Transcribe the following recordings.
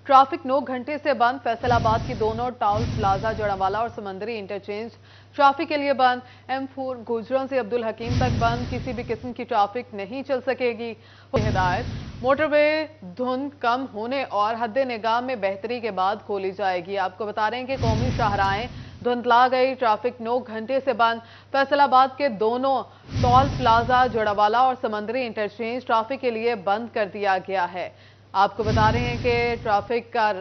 Traffic 9 घंटे से बंद। फैसलाबाद की दोनों टोल प्लाजा जड़ावाला और समंदरी इंटरचेंज ट्रैफिक के लिए बंद। M4 गुजरों से अब्दुल हकीम तक बंद। किसी भी किस्म की ट्रैफिक नहीं चल सकेगी। हिदायत, मोटरवे धुंध कम होने और हद निगाह में बेहतरी के बाद खोली जाएगी। आपको बता रहे हैं कि कौमी शाहराहें धुंधला गई। ट्रैफिक 9 घंटे से बंद। फैसलाबाद के दोनों टोल प्लाजा जड़ावाला और समंदरी इंटरचेंज ट्रैफिक के लिए बंद कर दिया गया है। आपको बता रहे हैं कि ट्रैफिक का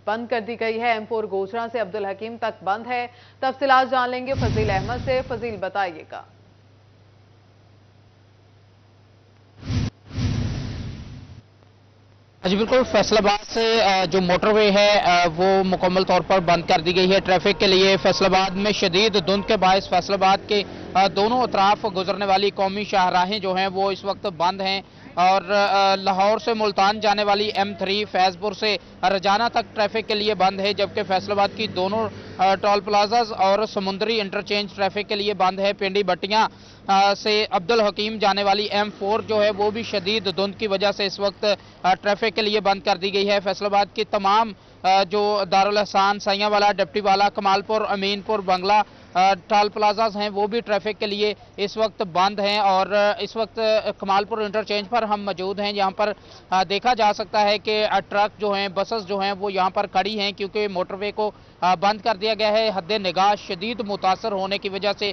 बंद कर दी गई है। M4 गोचरा से अब्दुल हकीम तक बंद है। तफसीलात जान लेंगे फजील अहमद से। फजील, बताइएगा। जी बिल्कुल, फैसलाबाद से जो मोटरवे है वो मुकम्मल तौर पर बंद कर दी गई है ट्रैफिक के लिए। फैसलाबाद में शदीद धुंध के बायस फैसलाबाद के दोनों अतराफ गुजरने वाली कौमी शाहराहें जो हैं वो इस वक्त बंद हैं और लाहौर से मुल्तान जाने वाली M3 फैजपुर से रजाना तक ट्रैफिक के लिए बंद है, जबकि फैसलाबाद की दोनों टोल प्लाजाज और समुद्री इंटरचेंज ट्रैफिक के लिए बंद है। पिंडी बट्टियां से अब्दुल हकीम जाने वाली M4 जो है वो भी शदीद धुंध की वजह से इस वक्त ट्रैफिक के लिए बंद कर दी गई है। फैसलाबाद की तमाम जो दारुल एहसान, सैयावाला, डिप्टीवाला, कमालपुर, अमीनपुर, बंगला टोल प्लाजाज हैं वो भी ट्रैफिक के लिए इस वक्त बंद हैं और इस वक्त कमालपुर इंटरचेंज पर हम मौजूद हैं। यहाँ पर देखा जा सकता है कि ट्रक जो हैं, बसेस जो हैं वो यहाँ पर खड़ी हैं क्योंकि मोटरवे को बंद कर दिया गया है। हद निगाह शदीद मुतासर होने की वजह से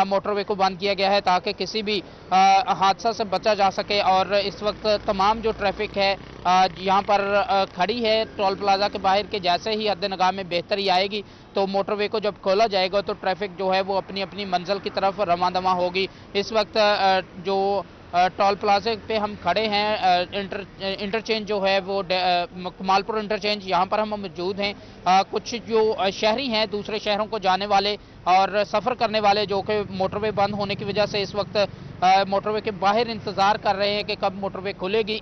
मोटरवे को बंद किया गया है ताकि किसी भी हादसा से बचा जा सके और इस वक्त तमाम जो ट्रैफिक है यहाँ पर खड़ी है टोल प्लाजा के बाहर के। जैसे ही हद निगाह में बेहतरी आएगी तो मोटरवे को जब खोला जाएगा तो ट्रैफिक जो है वो अपनी अपनी मंजिल की तरफ रवाना होगी। इस वक्त जो टोल प्लाजे पे हम खड़े हैं, इंटरचेंज जो है वो कमालपुर इंटरचेंज, यहाँ पर हम मौजूद हैं। कुछ जो शहरी हैं दूसरे शहरों को जाने वाले और सफ़र करने वाले जो कि मोटरवे बंद होने की वजह से इस वक्त मोटरवे के बाहर इंतज़ार कर रहे हैं कि कब मोटरवे खुलेगी,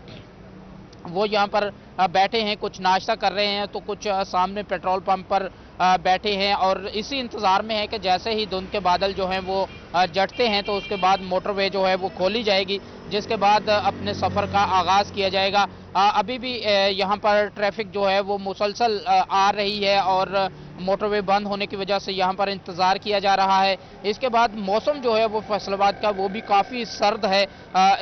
वो यहाँ पर बैठे हैं। कुछ नाश्ता कर रहे हैं तो कुछ सामने पेट्रोल पंप पर बैठे हैं और इसी इंतज़ार में है कि जैसे ही धुंध के बादल जो हैं वो जटते हैं तो उसके बाद मोटरवे जो है वो खोली जाएगी, जिसके बाद अपने सफ़र का आगाज़ किया जाएगा। अभी भी यहाँ पर ट्रैफिक जो है वो मुसलसल आ रही है और मोटरवे बंद होने की वजह से यहाँ पर इंतज़ार किया जा रहा है। इसके बाद मौसम जो है वो फैसलाबाद का वो भी काफ़ी सर्द है।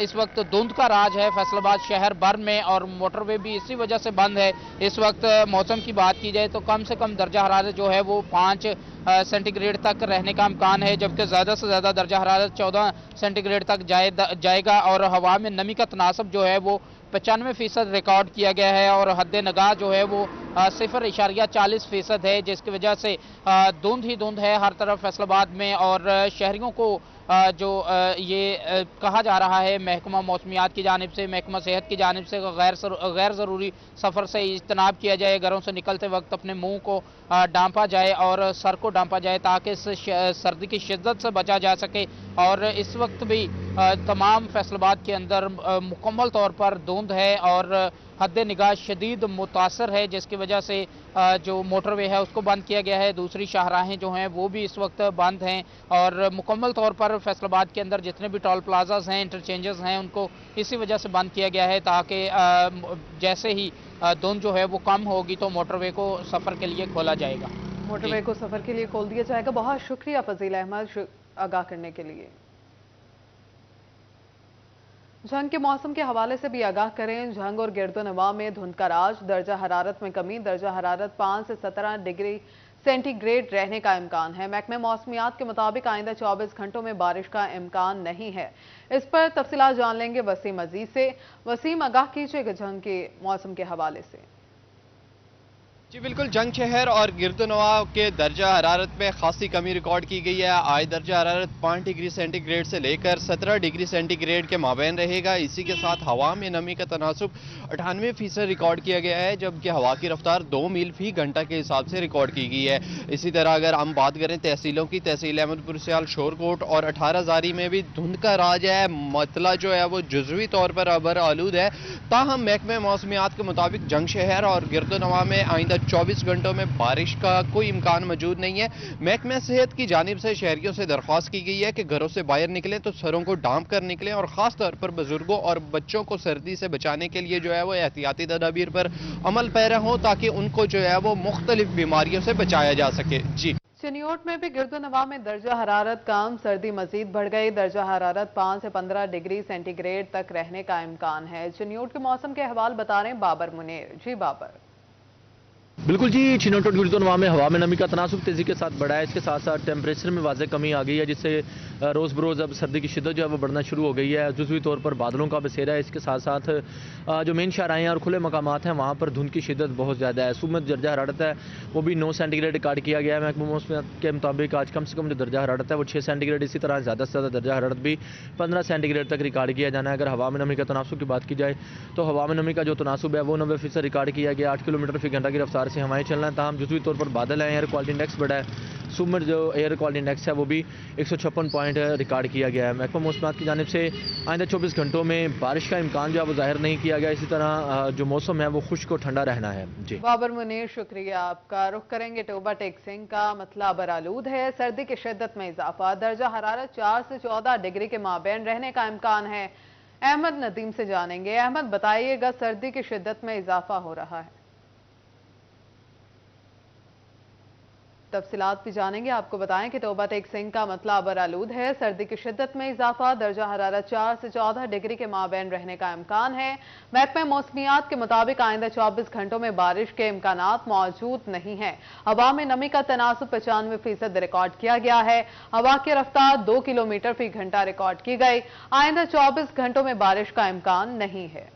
इस वक्त धुंध का राज है फैसलाबाद शहर भर में और मोटरवे भी इसी वजह से बंद है। इस वक्त मौसम की बात की जाए तो कम से कम दर्जा हरारत जो है वो 5 सेंटीग्रेड तक रहने का इम्कान है, जबकि ज़्यादा से ज़्यादा दर्जा हरारत 14 सेंटीग्रेड तक जाएगा और हवा में नमी का तनासब जो है वो 95% रिकॉर्ड किया गया है और हद निगाह जो है वो 0.40% है, जिसकी वजह से धुंध ही धुंध है हर तरफ फैसलाबाद में और शहरियों को जो ये कहा जा रहा है महकमा मौसमियात की जानिब से, महकमा सेहत की जानिब से गैर ज़रूरी सफ़र से इज्तनाब किया जाए। घरों से निकलते वक्त अपने मुंह को डांपा जाए और सर को डांपा जाए ताकि इस सर्दी की शिद्दत से बचा जा सके। और इस वक्त भी तमाम फैसलाबाद के अंदर मुकम्मल तौर पर धुंध है और हद निगाह शदीद मुतासर है, जिसकी वजह से जो मोटरवे है उसको बंद किया गया है। दूसरी शाहराहें जो हैं वो भी इस वक्त बंद हैं और मुकम्मल तौर पर फैसलाबाद के अंदर जितने भी टोल प्लाजाज हैं, इंटरचेंजेस हैं, उनको इसी वजह से बंद किया गया है ताकि जैसे ही धुंध जो है वो कम होगी तो मोटरवे को सफ़र के लिए खोला जाएगा। मोटरवे को सफ़र के लिए खोल दिया जाएगा। बहुत शुक्रिया फजील अहमद आगाह करने के लिए। जंग के मौसम के हवाले से भी आगाह करें। जंग और गिरदोनवा में धुंध का राज। दर्जा हरारत में कमी। दर्जा हरारत 5 से 17 डिग्री सेंटीग्रेड रहने का इम्कान है। महकमे मौसमियात के मुताबिक आइंदा 24 घंटों में बारिश का इम्कान नहीं है। इस पर तफसीलात जान लेंगे वसीम अजीज से। वसीम, आगाह कीजिएगा जंग के मौसम के हवाले से। जी बिल्कुल, जंग शहर और गिरदोनवा के दर्जा हरारत में खासी कमी रिकॉर्ड की गई है। आज दर्जा हरारत 5 डिग्री सेंटीग्रेड से लेकर 17 डिग्री सेंटीग्रेड के माबैन रहेगा। इसी के साथ हवा में नमी का तनासुब 98% रिकॉर्ड किया गया है, जबकि हवा की रफ्तार 2 मील फी घंटा के हिसाब से रिकॉर्ड की गई है। इसी तरह अगर हम बात करें तहसीलों की, तहसील अहमदपुर सियाल, शोरकोट और 18 जारी में भी धुंध का राज है। मतला जो है वो जुज़वी तौर पर अबर आलूद है। ताहम महकमे मौसमियात के मुताबिक जंग शहर और गिरदोनवा में आइंदा 24 घंटों में बारिश का कोई इम्कान मौजूद नहीं है। महकमा सेहत की जानिब से शहरियों से दरख्वास्त की गई है कि घरों से बाहर निकलें तो सरों को ढांप कर निकलें और खास तौर पर बुजुर्गों और बच्चों को सर्दी से बचाने के लिए जो है वो एहतियाती तदाबीर पर अमल पैरा हो ताकि उनको जो है वो मुख्तलिफ बीमारियों से बचाया जा सके। जी, चिन्योट में भी गिरदोनवा में दर्जा हरारत कम, सर्दी मजीद बढ़ गई। दर्जा हरारत 5 से 15 डिग्री सेंटीग्रेड तक रहने का इम्कान है। चिन्योट के मौसम के अहवाल बता रहे हैं बाबर मुनीर। जी बाबर। बिल्कुल जी, चिन्योट और गिरदोनवा में हवा में नमी का तनासुब तेजी के साथ बढ़ा है। इसके साथ साथ टेम्परेचर में वाज़ेह कमी आ गई है, जिससे रोज़ बरोज़ अब सर्दी की शिद्दत जो है वो बढ़ना शुरू हो गई है। जुज़वी तौर पर बादलों का बसेरा है। इसके साथ साथ जो मेन शाहराएँ और खुले मकामात हैं वहाँ पर धुंध की शिद्दत बहुत ज़्यादा है। सुबह में दर्जा हरारत है वो भी 9 सेंटीग्रेड रिकॉर्ड किया गया है। महकमा मौसम के मुताबिक आज कम से कम जो दर्जा हरारत है वो 6 सेंटीग्रेड, इसी तरह ज़्यादा से ज़्यादा दर्जा हरारत भी 15 सेंटीग्रेड तक रिकॉर्ड किया जाना है। अगर हवा में नमी का तनासुब की बात की जाए तो हवा में नमी का जो तनासुब है वो 90% रिकॉर्ड किया गया। 8 किलोमीटर फी घंटा की रफ्तार से हवाएं चलना है। तमाम जुज़वी तौर पर बादल है। एयर क्वालिटी इंडेक्स बढ़ा है। सुबह जो एयर क्वालिटी इंडेक्स है वो भी 156 पॉइंट रिकॉर्ड किया गया है। महकमा मौसम की जानिब से आइंदा 24 घंटों में बारिश का इम्कान जो है वो जाहिर नहीं किया गया। इसी तरह जो मौसम है वो खुश्क और ठंडा रहना है। जी बाबर मुनीर, शुक्रिया आपका। रुख करेंगे टोबा टेक्सिंग का। मतला बरालूद है, सर्दी की शिद्दत में इजाफा। दर्जा हरारत 4 से 14 डिग्री के माबैन रहने का इम्कान है। अहमद नदीम से जानेंगे। अहमद, बताइएगा सर्दी की शिद्दत में इजाफा हो रहा है, तफसीलात भी जानेंगे। आपको बताएं कि तोबा टेक्सिंग का मतला बरालूद है, सर्दी की शिद्दत में इजाफा। दर्जा हरारत 4 से 14 डिग्री के माबैन रहने का इम्कान है। महकमा मौसमियात के मुताबिक आइंदा 24 घंटों में बारिश के इम्कानात मौजूद नहीं है। हवा में नमी का तनासुब 95% रिकॉर्ड किया गया है। हवा की रफ्तार 2 किलोमीटर फी घंटा रिकॉर्ड की गई। आइंदा 24 घंटों में बारिश का इम्कान नहीं है।